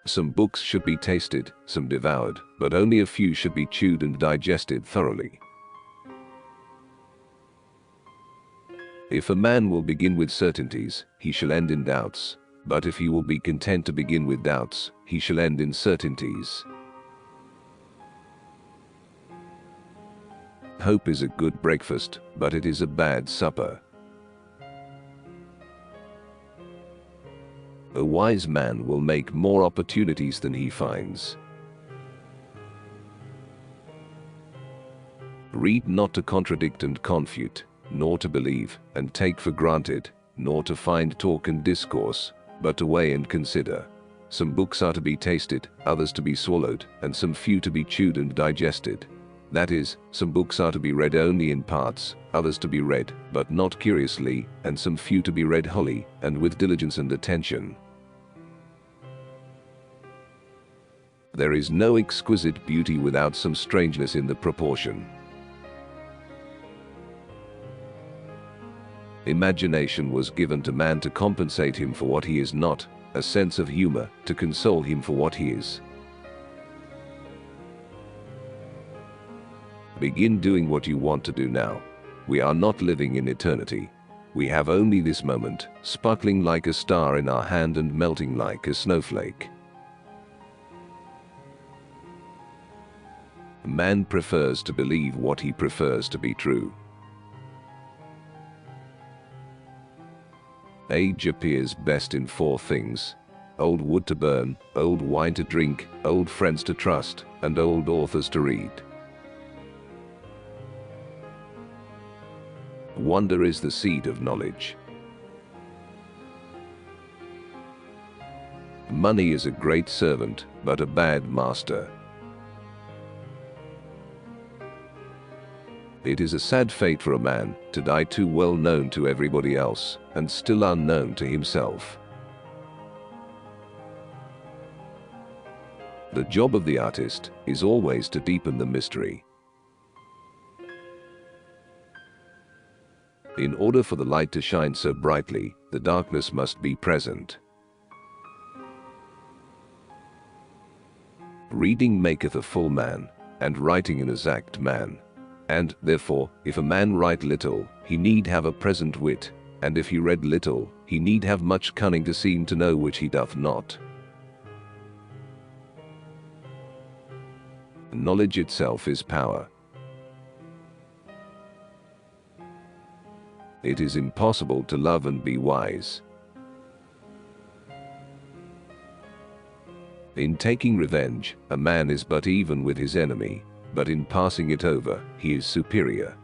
Some books should be tasted, some devoured, but only a few should be chewed and digested thoroughly. If a man will begin with certainties, he shall end in doubts, but if he will be content to begin with doubts, he shall end in certainties. Hope is a good breakfast, but it is a bad supper. A wise man will make more opportunities than he finds. Read not to contradict and confute, nor to believe and take for granted, nor to find talk and discourse, but to weigh and consider. Some books are to be tasted, others to be swallowed, and some few to be chewed and digested. That is, some books are to be read only in parts, others to be read, but not curiously, and some few to be read wholly, and with diligence and attention. There is no exquisite beauty without some strangeness in the proportion. Imagination was given to man to compensate him for what he is not, a sense of humor to console him for what he is. Begin doing what you want to do now. We are not living in eternity. We have only this moment, sparkling like a star in our hand and melting like a snowflake. Man prefers to believe what he prefers to be true. Age appears best in four things: old wood to burn, old wine to drink, old friends to trust, and old authors to read. Wonder is the seed of knowledge. Money is a great servant, but a bad master. It is a sad fate for a man to die too well known to everybody else, and still unknown to himself. The job of the artist is always to deepen the mystery. In order for the light to shine so brightly, the darkness must be present. Reading maketh a full man, and writing an exact man. And, therefore, if a man write little, he need have a present wit, and if he read little, he need have much cunning to seem to know which he doth not. Knowledge itself is power. It is impossible to love and be wise. In taking revenge, a man is but even with his enemy, but in passing it over, he is superior.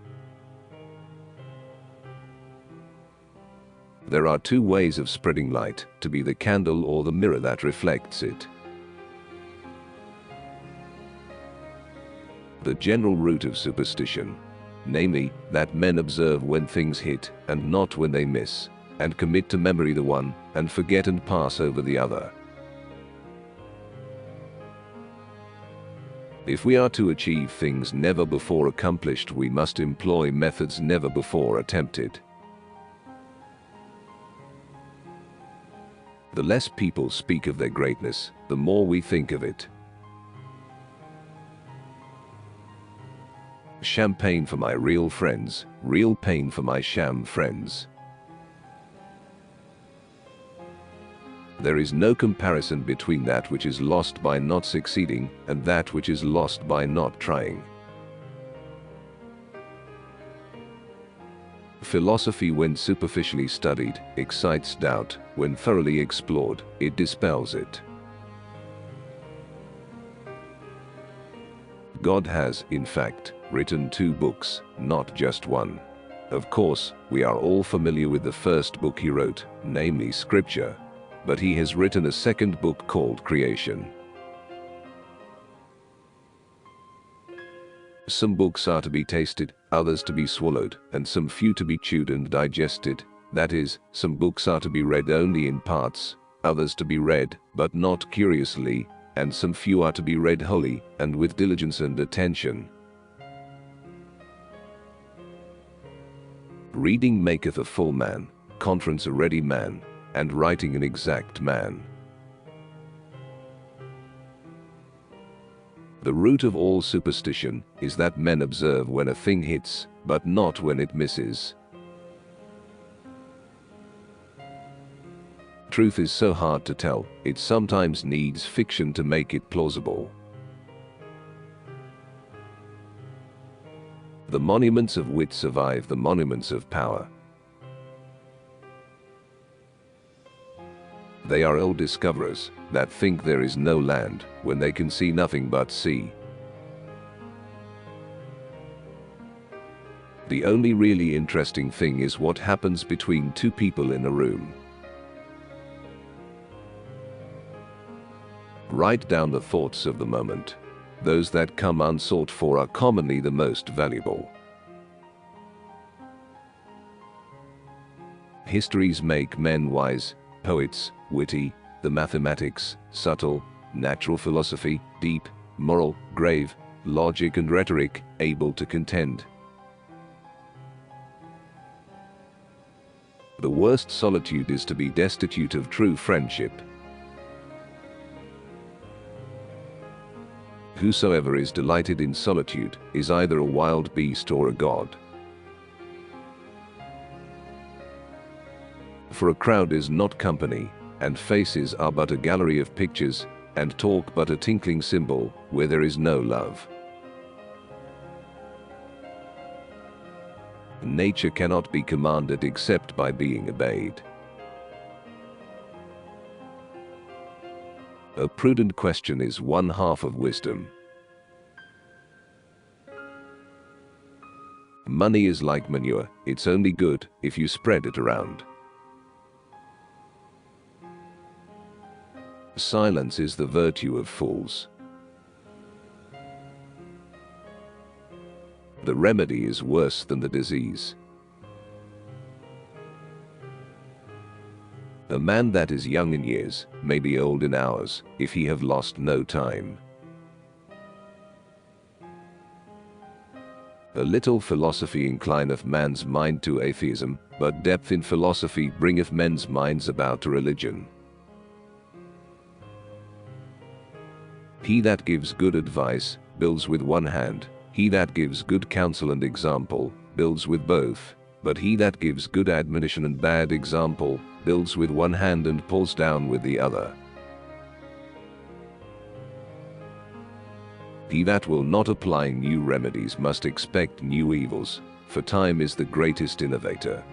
There are two ways of spreading light, to be the candle or the mirror that reflects it. The general root of superstition, namely, that men observe when things hit, and not when they miss, and commit to memory the one, and forget and pass over the other. If we are to achieve things never before accomplished, we must employ methods never before attempted. The less people speak of their greatness, the more we think of it. Champagne for my real friends, real pain for my sham friends. There is no comparison between that which is lost by not succeeding and that which is lost by not trying. Philosophy, when superficially studied, excites doubt; when thoroughly explored, it dispels it. God has, in fact, written 2 books, not just one. Of course, we are all familiar with the first book he wrote, namely Scripture, but he has written a second book called Creation. Some books are to be tasted, others to be swallowed, and some few to be chewed and digested. That is, some books are to be read only in parts, others to be read, but not curiously, and some few are to be read wholly, and with diligence and attention. Reading maketh a full man, conference a ready man, and writing an exact man. The root of all superstition is that men observe when a thing hits, but not when it misses. Truth is so hard to tell, it sometimes needs fiction to make it plausible. The monuments of wit survive the monuments of power. They are old discoverers that think there is no land when they can see nothing but sea. The only really interesting thing is what happens between two people in a room. Write down the thoughts of the moment. Those that come unsought for are commonly the most valuable. Histories make men wise, poets witty, the mathematics subtle, natural philosophy deep, moral grave, logic and rhetoric able to contend. The worst solitude is to be destitute of true friendship. Whosoever is delighted in solitude is either a wild beast or a god. For a crowd is not company, and faces are but a gallery of pictures, and talk but a tinkling cymbal, where there is no love. Nature cannot be commanded except by being obeyed. A prudent question is one half of wisdom. Money is like manure, it's only good if you spread it around. Silence is the virtue of fools. The remedy is worse than the disease. A man that is young in years may be old in hours, if he have lost no time. A little philosophy inclineth man's mind to atheism, but depth in philosophy bringeth men's minds about to religion. He that gives good advice builds with one hand, he that gives good counsel and example builds with both, but he that gives good admonition and bad example builds with one hand and pulls down with the other. He that will not apply new remedies must expect new evils, for time is the greatest innovator.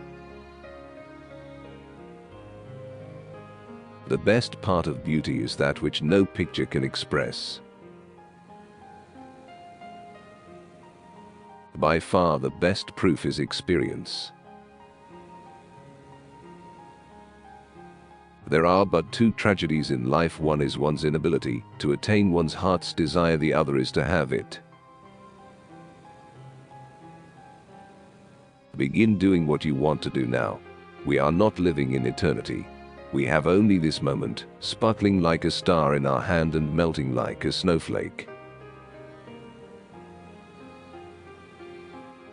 The best part of beauty is that which no picture can express. By far the best proof is experience. There are but two tragedies in life. One is one's inability to attain one's heart's desire, the other is to have it. Begin doing what you want to do now. We are not living in eternity. We have only this moment, sparkling like a star in our hand and melting like a snowflake.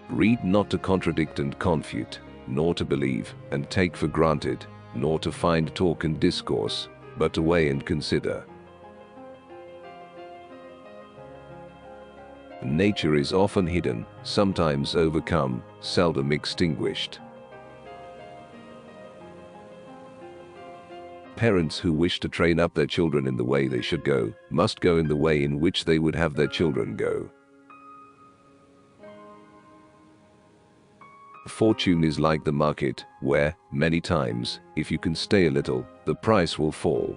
Read not to contradict and confute, nor to believe and take for granted, nor to find talk and discourse, but to weigh and consider. Nature is often hidden, sometimes overcome, seldom extinguished. Parents who wish to train up their children in the way they should go, must go in the way in which they would have their children go. Fortune is like the market, where, many times, if you can stay a little, the price will fall.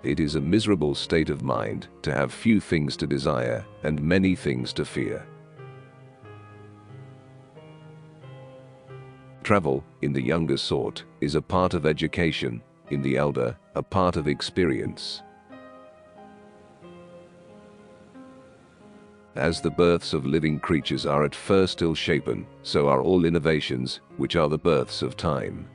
It is a miserable state of mind to have few things to desire and many things to fear. Travel, in the younger sort, is a part of education, in the elder, a part of experience. As the births of living creatures are at first ill-shapen, so are all innovations, which are the births of time.